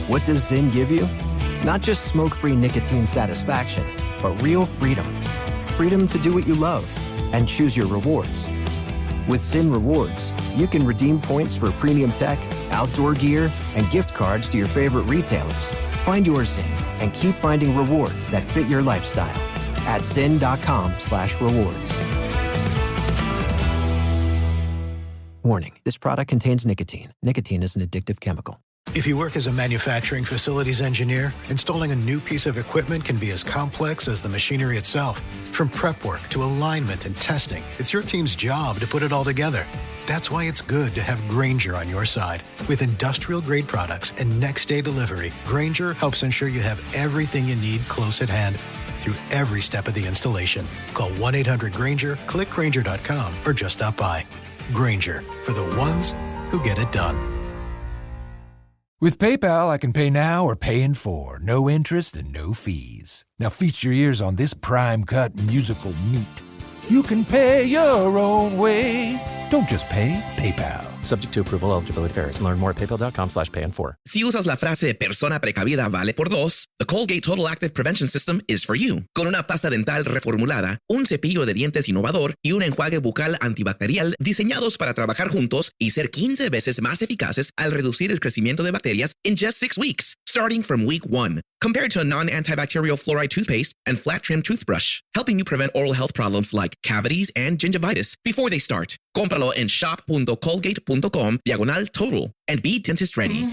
What does Zyn give you? Not just smoke-free nicotine satisfaction, but real freedom. Freedom to do what you love and choose your rewards. With Zyn Rewards, you can redeem points for premium tech, outdoor gear, and gift cards to your favorite retailers. Find your Zyn and keep finding rewards that fit your lifestyle at zyn.com/rewards. Warning, this product contains nicotine. Nicotine is an addictive chemical. If you work as a manufacturing facilities engineer, installing a new piece of equipment can be as complex as the machinery itself. From prep work to alignment and testing, it's your team's job to put it all together. That's why it's good to have Grainger on your side. With industrial-grade products and next-day delivery, Grainger helps ensure you have everything you need close at hand through every step of the installation. Call 1-800-GRAINGER, click Grainger.com, or just stop by. Grainger, for the ones who get it done. With PayPal, I can pay now or pay in full. No interest and no fees. Now feast your ears on this prime-cut musical meat. You can pay your own way. Don't just pay, PayPal. Subject to approval, eligibility varies. Learn more at paypal.com/pay-in-4. Si usas la frase persona precavida vale por dos, the Colgate Total Active Prevention System is for you. Con una pasta dental reformulada, un cepillo de dientes innovador y un enjuague bucal antibacterial diseñados para trabajar juntos y ser 15 veces más eficaces al reducir el crecimiento de bacterias in just 6 weeks, starting from week 1. Compared to a non-antibacterial fluoride toothpaste and flat trim toothbrush, helping you prevent oral health problems like cavities and gingivitis before they start. Cómpralo en shop.colgate.com/total and be dentist ready.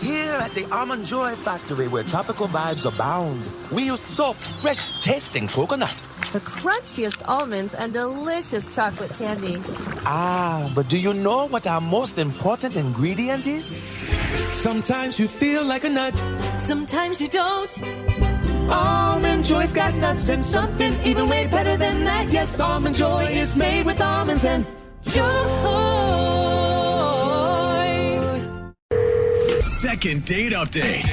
Here at the Almond Joy Factory, where tropical vibes abound, we use soft, fresh-tasting coconut. The crunchiest almonds and delicious chocolate candy. Ah, but do you know what our most important ingredient is? Sometimes you feel like a nut. Sometimes you don't. Almond Joy's got nuts and something even way better than that. Yes, Almond Joy is made with almonds and joy. Second date update.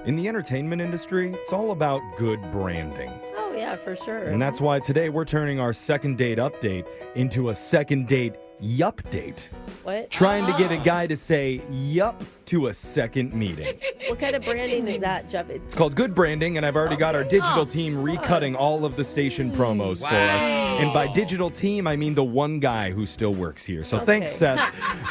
In the entertainment industry, it's all about good branding. Oh, yeah, for sure. And that's why today we're turning our second date update into a second date yup date. What? Trying to get a guy to say yup to a second meeting. What kind of branding is that, Jeff? It's called good branding, and I've already got our digital team recutting all of the station promos for us. And by digital team, I mean the one guy who still works here. So thanks, Seth.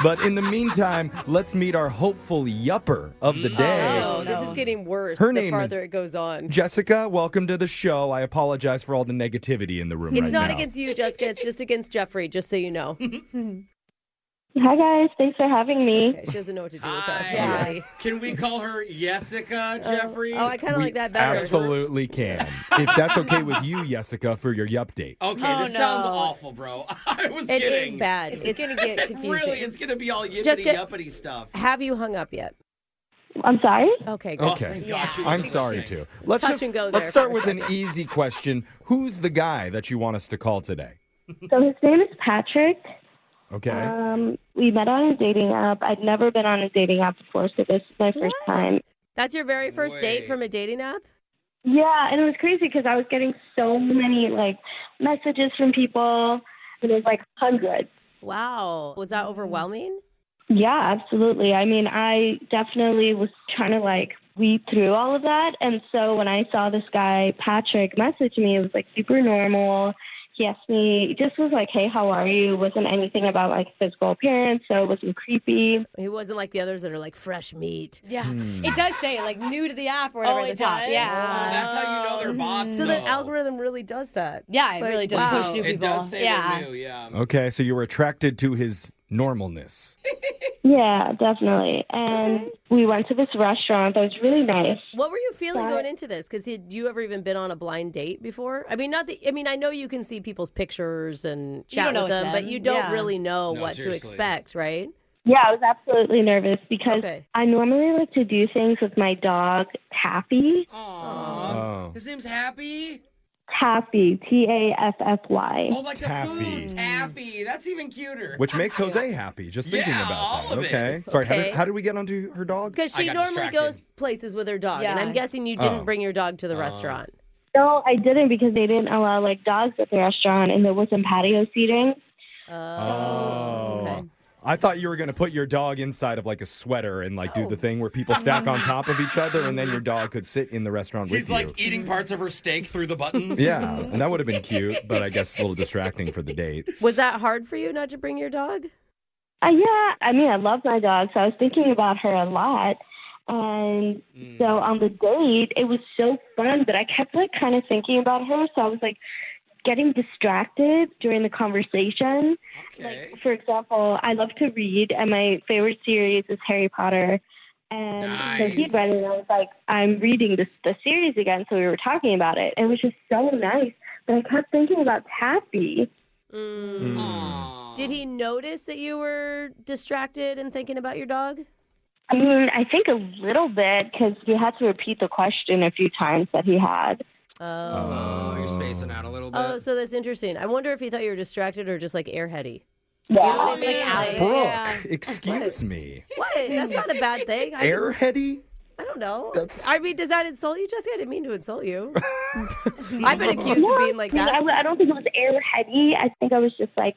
But in the meantime, let's meet our hopeful yupper of the day. Oh, this is getting worse Her the name farther is it goes on. Jessica, welcome to the show. I apologize for all the negativity in the room right now. It's not against you, Jessica. It's just against Jeffrey, just so you know. Hi, guys. Thanks for having me. Okay, she doesn't know what to do with us already. Can we call her Jessica, Jeffrey? Oh, I kind of like that better. Absolutely can. If that's okay with you, Jessica, for your yup date. Okay, this sounds awful, bro. I was kidding. It is bad. It's going to get confusing. Really, it's going to be all yippity-yuppity stuff. Have you hung up yet? I'm sorry? Okay, good. Okay. Yeah. I'm sorry, too. Let's start with an easy question. Who's the guy that you want us to call today? So his name is Patrick. Okay. We met on a dating app. I'd never been on a dating app before, so this is my first time. That's your very first date from a dating app? Yeah, and it was crazy because I was getting so many, messages from people. And it was, hundreds. Wow. Was that overwhelming? Yeah, absolutely. I mean, I definitely was trying to, weed through all of that. And so when I saw this guy, Patrick, message me, it was, super normal. He asked me, just was hey, how are you? It wasn't anything about physical appearance, so it wasn't creepy. He wasn't like the others that are fresh meat. Yeah. It does say new to the app or whatever at the top. Yeah. That's how you know they're bots. So the algorithm really does that. Yeah, it really does push new people. It does say they're new, yeah. Okay, so you were attracted to his normalness. Yeah, definitely. And we went to this restaurant that was really nice. What were you feeling going into this? Because had you ever even been on a blind date before? I mean, I know you can see people's pictures and chat with them, but you don't really know what to expect, right? Yeah, I was absolutely nervous because I normally like to do things with my dog, Taffy. Aww. His name's Happy? Taffy, Taffy. Oh, like Taffy. The food, Taffy. That's even cuter. Which makes Jose happy, just thinking about all that. Of okay. it. Sorry, how did we get onto her dog? Because she normally goes places with her dog, and I'm guessing you didn't bring your dog to the restaurant. No, I didn't because they didn't allow dogs at the restaurant, and there wasn't patio seating. Okay. I thought you were going to put your dog inside of like a sweater and like do the thing where people stack on top of each other and then your dog could sit in the restaurant with you. He's like eating parts of her steak through the buttons. Yeah, and that would have been cute, but I guess a little distracting for the date. Was that hard for you not to bring your dog? Yeah, I mean, I love my dog, so I was thinking about her a lot. And so on the date, it was so fun, but I kept like kind of thinking about her. So I was like getting distracted during the conversation. Okay. Like, for example, I love to read, and my favorite series is Harry Potter. And so he'd read it, and I was like, I'm reading the series again. So we were talking about it. And it was just so nice. But I kept thinking about Taffy. Did he notice that you were distracted and thinking about your dog? I mean, I think a little bit because we had to repeat the question a few times that he had. Oh, you're spacing out a little bit. Oh, so that's interesting. I wonder if he thought you were distracted or just like airheady. Yeah. You know what I mean? Like, Brooke, excuse me. What? That's not a bad thing. Airheady? I don't know. I mean, does that insult you, Jessica? I didn't mean to insult you. I've been accused of being like that. I don't think it was airheady. I think I was just like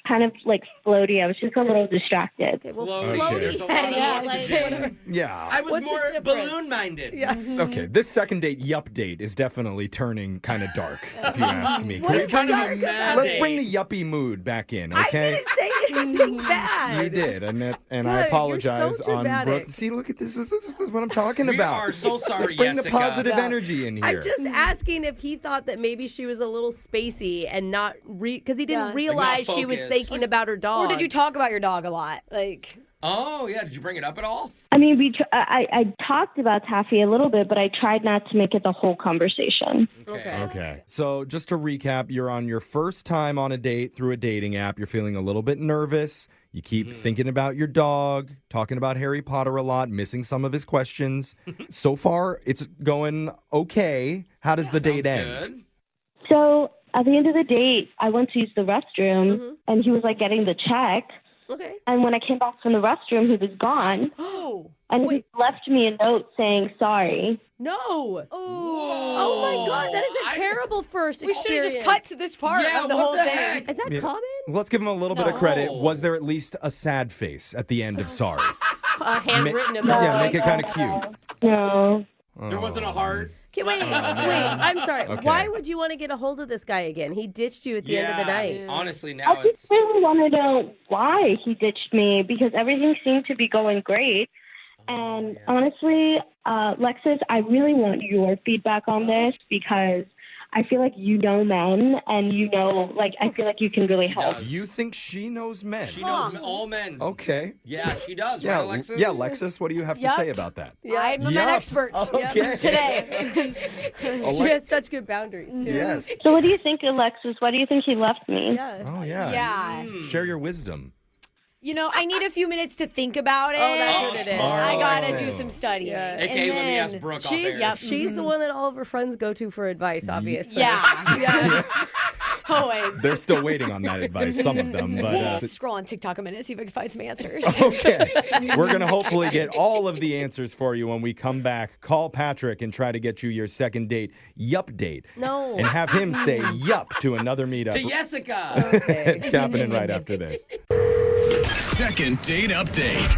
kind of like floaty. I was just a little distracted. Okay, well, floaty heady. Yeah. I was more balloon-minded. Yeah. Okay, this second date, yup date, is definitely turning kind of dark, if you ask me. What is kind of dark a mad Let's date. bring the yuppie mood back in, I okay? didn't say anything bad. You did, and Good, I apologize you're so on dramatic. Brooke. See, look at this. This is what I'm talking We about. are so sorry, Let's bring Jessica. the positive energy in here. I'm just asking if he thought that maybe she was a little spacey and not because he didn't realize she was focused. thinking about her dog. Or did you talk about your dog a lot? Like, Oh, yeah. Did you bring it up at all? I mean, I talked about Taffy a little bit, but I tried not to make it the whole conversation. Okay. So just to recap, you're on your first time on a date through a dating app. You're feeling a little bit nervous. You keep thinking about your dog, talking about Harry Potter a lot, missing some of his questions. So far, it's going okay. How does the date end? Good. So at the end of the date, I went to use the restroom, and he was like getting the check. Okay. And when I came back from the restroom, he was gone. Oh. And he left me a note saying sorry. No. Oh my God, that is a terrible first we should experience. have just cut to this part Yeah, of the what whole the thing. heck? Is that Yeah. common? Let's give him a little bit of credit. Was there at least a sad face at the end of sorry? A handwritten emoji. Yeah, make it kind of cute. No. There wasn't a heart. Okay, wait. I'm sorry. Okay. Why would you want to get a hold of this guy again? He ditched you at the end of the night. Honestly, now I just really want to know why he ditched me because everything seemed to be going great. And honestly, Lexus, I really want your feedback on this because I feel like you know men and you know, like, I feel like you can really help. You think she knows men? She knows all men. Okay. Yeah, she does, Yeah, right, Alexis? yeah, Alexis, what do you have to Yup. say about that? I'm a man Yup. expert Okay. today. She has such good boundaries, too. Yes. So what do you think, Alexis? Why do you think he left me? Yeah. Oh, yeah. Yeah. Share your wisdom. You know, I need a few minutes to think about it. Oh, that's what it is. I gotta do Alexis. some studying. Yeah. And Okay, let me then- ask Brooke off She's air. she's the one that all of her friends go to for advice, obviously. Yeah. Always. They're still waiting on that advice, some of them. But We'll scroll on TikTok a minute, see if I can find some answers. okay. We're going to hopefully get all of the answers for you when we come back. Call Patrick and try to get you your second date, yup date. No. And have him say yup to another meetup. To Jessica. It's happening right after this. Second date update.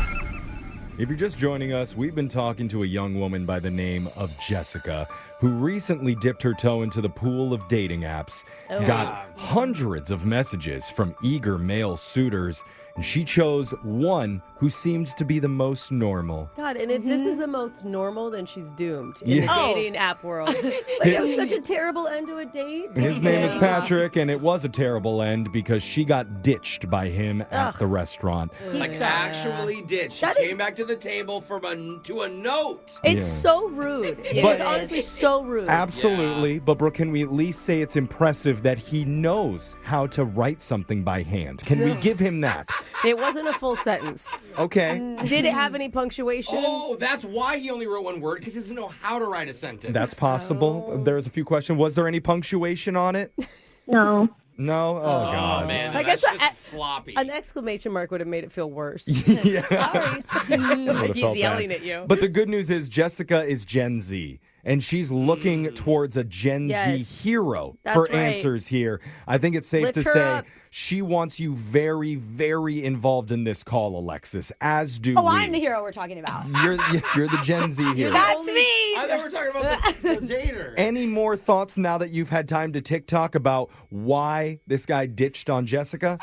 If you're just joining us, we've been talking to a young woman by the name of Jessica, who recently dipped her toe into the pool of dating apps, got hundreds of messages from eager male suitors, and she chose one who seemed to be the most normal. God, and if this is the most normal, then she's doomed in the Yeah. dating app world. Like, it was such a terrible end to a date. His name is Patrick, and it was a terrible end because she got ditched by him at the restaurant. Like, actually did. She That came back to the table to a note. It's so rude. It But- is honestly so rude. Absolutely, but Brooke, can we at least say it's impressive that he knows how to write something by hand? Can we give him that? It wasn't a full sentence. Okay. Did it have any punctuation? Oh, that's why he only wrote one word, because he doesn't know how to write a sentence. That's possible. There's a few questions. Was there any punctuation on it? No. No? Oh, God. Man, I that's guess just sloppy. an exclamation mark would have made it feel worse. Yeah. Sorry. Would've He's felt yelling bad. at you. But the good news is Jessica is Gen Z. and she's looking towards a Gen Z hero for answers here. I think it's safe to say she wants you very, very involved in this call, Alexis, as do we. I'm the hero we're talking about. You're the Gen Z hero. That's me. I thought we were talking about the dater. Any more thoughts now that you've had time to TikTok about why this guy ditched on Jessica?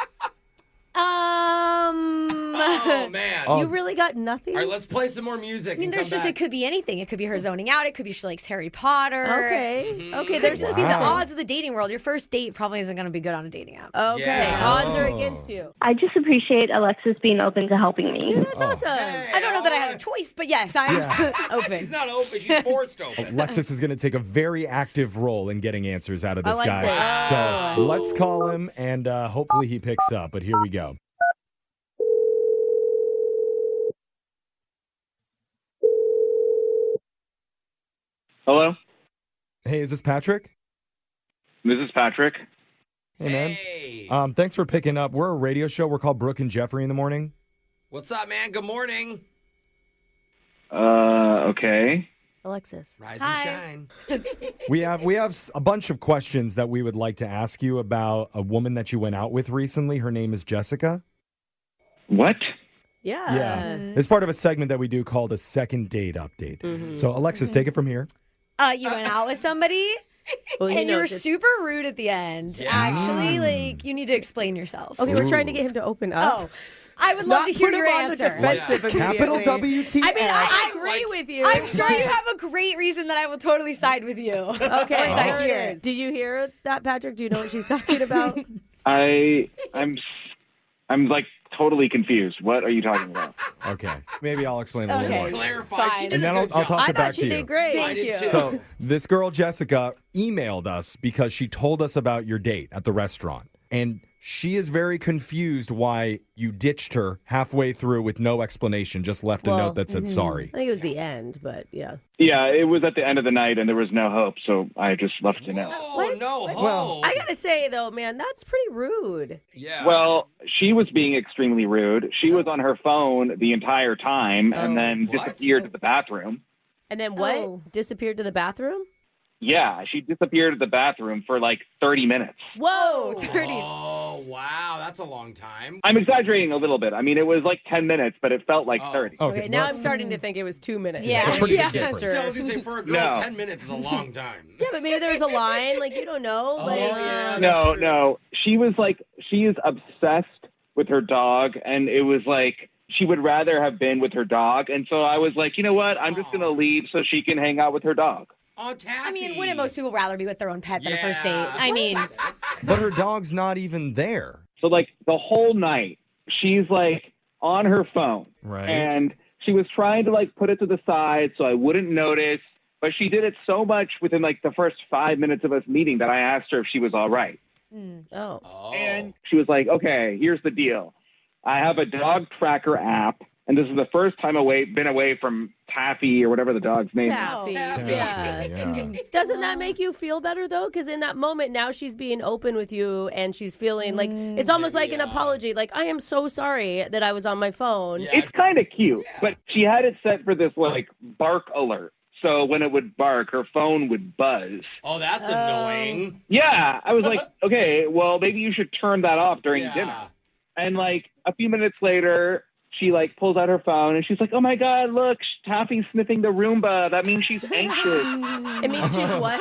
Oh, man. You really got nothing? All right, let's play some more music. I mean, it could be anything. It could be her zoning out. It could be she likes Harry Potter. Okay. Okay, There's just be the odds of the dating world. Your first date probably isn't going to be good on a dating app. Okay, odds are against you. I just appreciate Alexis being open to helping me. Dude, that's awesome. Hey, I don't know that I have a choice, but yes, I'm open. She's not open. She's forced open. Alexis is going to take a very active role in getting answers out of this guy. This. So let's call him, and hopefully he picks up. But here we go. Hello? Hey, is this Patrick? This is Patrick. Hey, man. Hey. Thanks for picking up. We're a radio show. We're called Brooke and Jeffery in the morning. What's up, man? Good morning. Okay. Alexis. Rise and shine. We have a bunch of questions that we would like to ask you about a woman that you went out with recently. Her name is Jessica. What? Yeah. It's part of a segment that we do called a second date update. So, Alexis, take it from here. You went out with somebody, and you were super rude at the end. Yeah. Actually, you need to explain yourself. Okay, we're trying to get him to open up. Oh, I would love to hear your answer. Capital WTF. I mean, I agree with you. I'm sure you have a great reason that I will totally side with you. Okay, Once I hear it. Did you hear that, Patrick? Do you know what she's talking about? I'm like totally confused. What are you talking about? Okay. Maybe I'll explain a little more. Clarify. And then I'll toss it back to you. She did great. Thank you. So this girl, Jessica, emailed us because she told us about your date at the restaurant. And she is very confused why you ditched her halfway through with no explanation, just left a note that said sorry. I think it was the end, but yeah. Yeah, it was at the end of the night and there was no hope, so I just left a note. Oh, no hope. Well, I gotta say though, man, that's pretty rude. Yeah. Well, she was being extremely rude. She was on her phone the entire time and then disappeared to the bathroom. And then what? Oh. Disappeared to the bathroom? Yeah, she disappeared to the bathroom for like 30 minutes. Whoa, 30. Oh, wow. That's a long time. I'm exaggerating a little bit. I mean, it was like 10 minutes, but it felt like 30. Okay, now I'm starting to think it was 2 minutes. Yeah. It's a pretty Yeah. big difference. Still, I was going to say, for a girl, 10 minutes is a long time. Yeah, but maybe there was a line, like you don't know. Like, yeah. No. She is obsessed with her dog, and it was like she would rather have been with her dog. And so I was like, you know what? I'm just going to leave so she can hang out with her dog. Oh, Taffy. I mean, wouldn't most people rather be with their own pet than a first date? I mean, But her dog's not even there. So like the whole night, she's like on her phone. Right. And she was trying to like put it to the side so I wouldn't notice. But she did it so much within like the first 5 minutes of us meeting that I asked her if she was all right. Oh. And she was like, okay, here's the deal. I have a dog tracker app. And this is the first time been away from Taffy or whatever the dog's name is. Taffy. Taffy, Yeah. Doesn't that make you feel better though? Because in that moment now she's being open with you and she's feeling like it's almost like an apology. Like, I am so sorry that I was on my phone. Yeah. It's kind of cute, but she had it set for this like bark alert. So when it would bark, her phone would buzz. Oh, that's annoying. Yeah. I was like, okay, well, maybe you should turn that off during dinner. And like a few minutes later, she like pulls out her phone and she's like, oh my God, look, Taffy's sniffing the Roomba. That means she's anxious. It means she's what?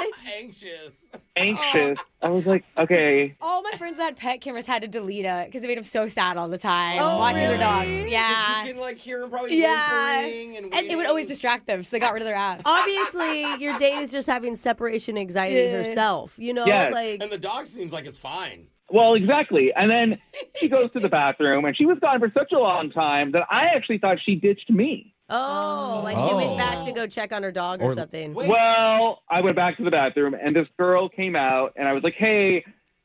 Anxious. I was like, okay. all my friends that had pet cameras had to delete it because it made them so sad all the time Oh, watching their really? dogs. Yeah. You can like hear them probably whimpering and it would always distract them, so they got rid of their apps. Obviously, your date is just having separation anxiety herself. You know, Yes. like. And the dog seems like it's fine. Well, exactly. And then she goes to the bathroom and she was gone for such a long time that I actually thought she ditched me. Oh, like she went back to go check on her dog or something. Well, I went back to the bathroom and this girl came out and I was like, hey,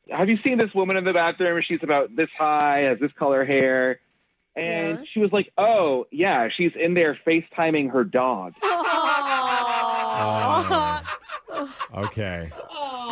have you seen this woman in the bathroom? She's about this high, has this color hair. And she was like, oh, yeah, she's in there FaceTiming her dog. Okay.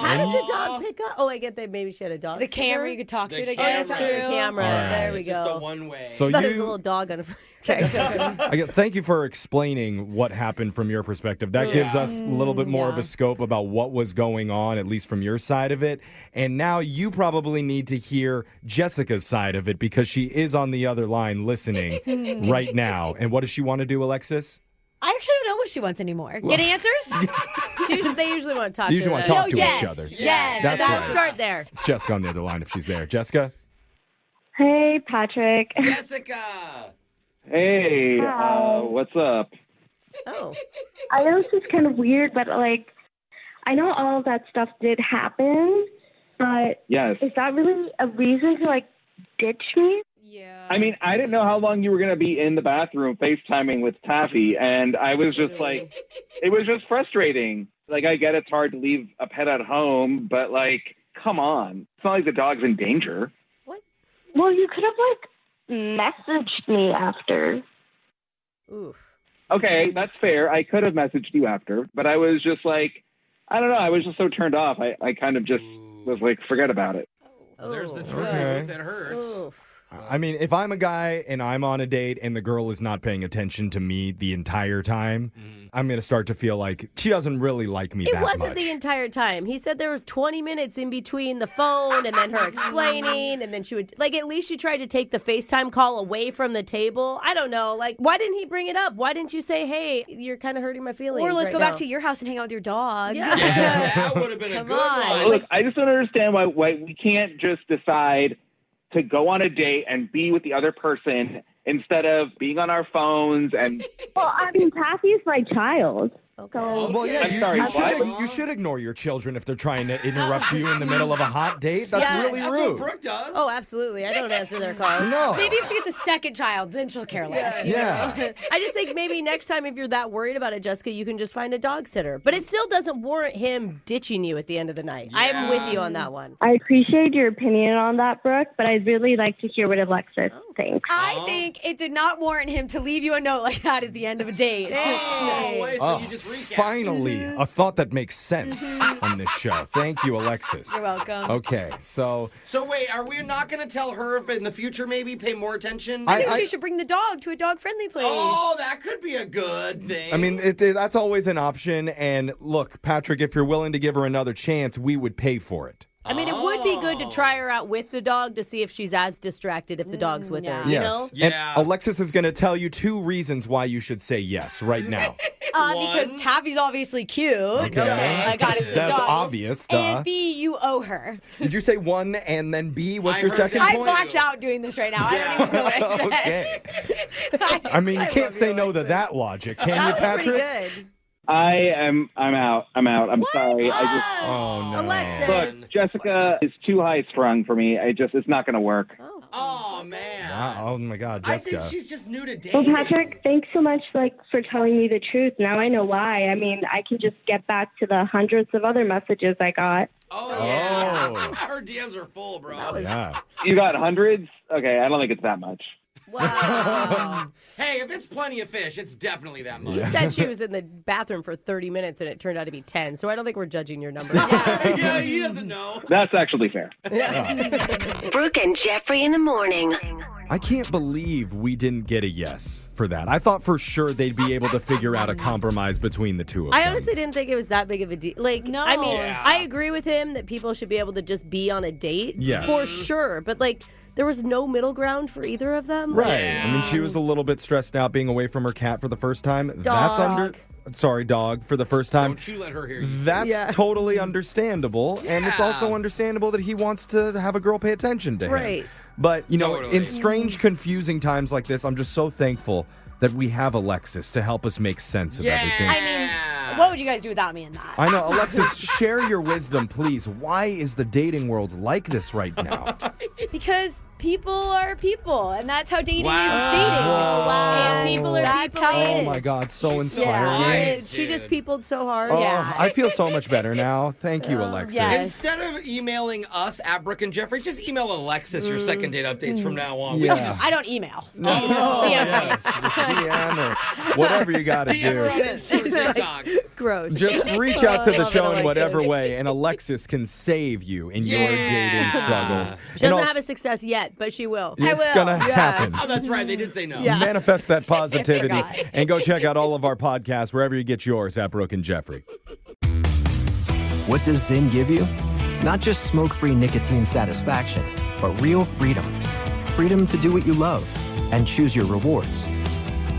How does a dog pick up? Oh, I get that maybe she had a dog. The camera you could talk to it Oh, again. that's through the camera. All right. There we It's go. just a one-way. So I thought it was a little dog on a... Okay. Thank you for explaining what happened from your perspective. That gives us a little bit more of a scope about what was going on, at least from your side of it. And now you probably need to hear Jessica's side of it because she is on the other line listening right now. And what does she want to do, Alexis? I actually don't know what she wants anymore. Get answers? They usually want to talk They usually want to talk to each other. Yes. That's right. Start there. It's Jessica on the other line if she's there. Jessica? Hey, Patrick. Jessica. Hey, Hi. what's up? Oh. I know this is kind of weird, but like, I know all of that stuff did happen, but Yes. is that really a reason to like ditch me? Yeah. I mean, I didn't know how long you were going to be in the bathroom FaceTiming with Taffy, and I was just like, it was just frustrating. Like, I get it's hard to leave a pet at home, but like, come on. It's not like the dog's in danger. Well, you could have like messaged me after. Oof. Okay, that's fair. I could have messaged you after, but I was just like, I don't know. I was just so turned off. I kind of just was like, forget about it. There's the truth. Okay. That hurts. Oof. I mean, if I'm a guy and I'm on a date and the girl is not paying attention to me the entire time, I'm going to start to feel like she doesn't really like me It that wasn't much. the entire time. He said there was 20 minutes in between the phone and then her explaining, and then she would, like, at least she tried to take the FaceTime call away from the table. I don't know. Like, why didn't he bring it up? Why didn't you say, hey, you're kind of hurting my feelings Or let's right go now? back to your house and hang out with your dog. Yeah. That would have been a good one. Look, I just don't understand why we can't just decide to go on a date and be with the other person instead of being on our phones and... Well, I mean, Taffy's my child. Okay. Well, yeah, I'm sorry, what? you should ignore your children if they're trying to interrupt you in the middle of a hot date. That's Yeah, really That's rude. what Brooke does. Oh, absolutely. I don't answer their calls. No. Maybe if she gets a second child, then she'll care less. you Yeah. know? I just think maybe next time if you're that worried about it, Jessica, you can just find a dog sitter. But it still doesn't warrant him ditching you at the end of the night. I'm with you on that one. I appreciate your opinion on that, Brooke, but I'd really like to hear what Alexis thinks. I think it did not warrant him to leave you a note like that at the end of a date. Oh, wait, so Oh, you just recap. finally, a thought that makes sense on this show. Thank you, Alexis. You're welcome. Okay, so So wait, are we not going to tell her if in the future maybe pay more attention? I think she should bring the dog to a dog-friendly place. Oh, that could be a good thing. I mean, that's always an option. And look, Patrick, if you're willing to give her another chance, we would pay for it. I mean, it would be good to try her out with the dog to see if she's as distracted if the dog's with her, you know? And Alexis is going to tell you 2 reasons why you should say yes right now. Because Taffy's obviously cute. Okay. I got it. The That's dog. obvious, duh. And B, you owe her. Did you say 1 and then B? What's your second I point? blacked out doing this right now. I don't even know what I said. Okay. I mean, you can't say no to that logic, can you, Patrick? Good. I'm out. I'm sorry. Oh, no. Alexis. Look, Jessica is too high strung for me. It's not going to work. Oh, man. Wow. Oh, my God, I Jessica. think she's just new to Well, dating. Patrick, thanks so much for telling me the truth. Now I know why. I mean, I can just get back to the hundreds of other messages I got. Oh, yeah. Her DMs are full, bro. Yeah. You got hundreds? Okay, I don't think it's that much. Wow. Hey, if it's plenty of fish, it's definitely that much. You said she was in the bathroom for 30 minutes and it turned out to be 10, so I don't think we're judging your numbers. Yeah, he doesn't know. That's actually fair. Brooke and Jeffrey in the morning. I can't believe we didn't get a yes for that. I thought for sure they'd be able to figure out a compromise between the two of them. I honestly didn't think it was that big of a deal. Like, No. I mean, Yeah. I agree with him that people should be able to just be on a date. Yes. For sure. But, like, there was no middle ground for either of them. Right. Like, I mean, she was a little bit stressed out being away from her cat for the first time. That's dog for the first time. Don't you let her hear you. That's totally understandable. And it's also understandable that he wants to have a girl pay attention to him. Right. But, you know, Totally. in strange, confusing times like this, I'm just so thankful that we have Alexis to help us make sense of everything. I mean, what would you guys do without me in that? I know. Alexis, share your wisdom, please. Why is the dating world like this right now? Because people are people, and that's how dating is dating. Wow. And People are that's people. how it Oh is. my God, so inspiring. She just peopled so hard. Oh, Yeah. I feel so much better now. Thank you, Alexis. Yes. Instead of emailing us at Brooke and Jeffrey, just email Alexis your second date updates from now on. Yeah. I don't email. Yes, just DM or whatever you got to DM her on do. Insta or TikTok. Gross. Just reach out to I the love show it, in whatever Alexis. way, and Alexis can save you in your dating struggles. She doesn't have a success yet, but she will. It's gonna happen. Oh, that's right. They did say no. Yeah. Manifest that positivity I forgot. and go check out all of our podcasts wherever you get yours at Brooke and Jeffrey. What does Zyn give you? Not just smoke-free nicotine satisfaction, but real freedom. Freedom to do what you love and choose your rewards.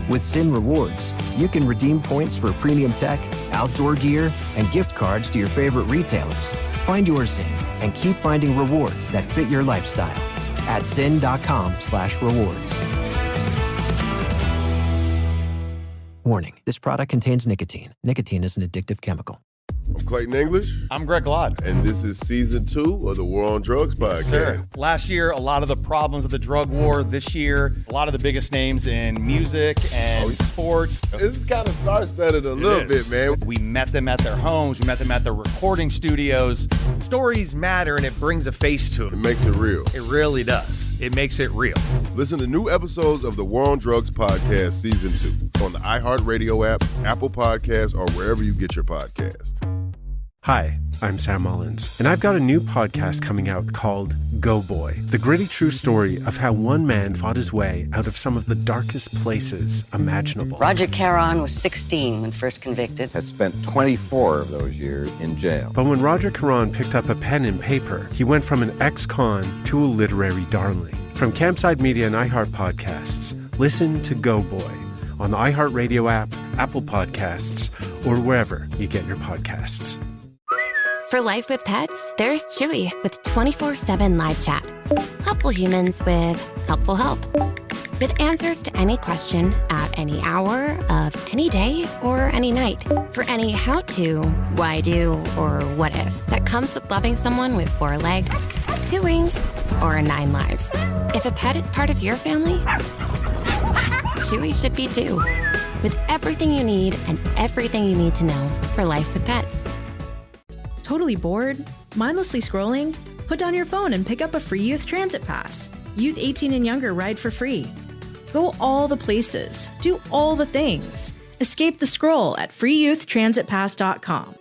With Zyn Rewards, you can redeem points for premium tech, outdoor gear, and gift cards to your favorite retailers. Find your Zyn and keep finding rewards that fit your lifestyle at zyn.com/rewards. Warning, this product contains nicotine. Nicotine is an addictive chemical. I'm Clayton English. I'm Greg Lott. And this is season 2 of the War on Drugs podcast. Yes, sir. Last year, a lot of the problems of the drug war. This year, a lot of the biggest names in music and sports. This kind of star-studded a little bit, man. We met them at their homes. We met them at their recording studios. Stories matter, and it brings a face to them. It makes it real. It really does. It makes it real. Listen to new episodes of the War on Drugs podcast season 2 on the iHeartRadio app, Apple Podcasts, or wherever you get your podcasts. Hi, I'm Sam Mullins, and I've got a new podcast coming out called Go Boy, the gritty true story of how one man fought his way out of some of the darkest places imaginable. Roger Caron was 16 when first convicted. Has spent 24 of those years in jail. But when Roger Caron picked up a pen and paper, he went from an ex-con to a literary darling. From Campside Media and iHeart Podcasts, listen to Go Boy on the iHeartRadio app, Apple Podcasts, or wherever you get your podcasts. For life with pets, there's Chewy with 24/7 live chat. Helpful humans with helpful help. With answers to any question at any hour of any day or any night. For any how-to, why-do, or what if that comes with loving someone with 4 legs, 2 wings, or 9 lives. If a pet is part of your family, Chewy should be too. With everything you need and everything you need to know for life with pets. Totally bored? Mindlessly scrolling? Put down your phone and pick up a free youth transit pass. Youth 18 and younger ride for free. Go all the places. Do all the things. Escape the scroll at freeyouthtransitpass.com.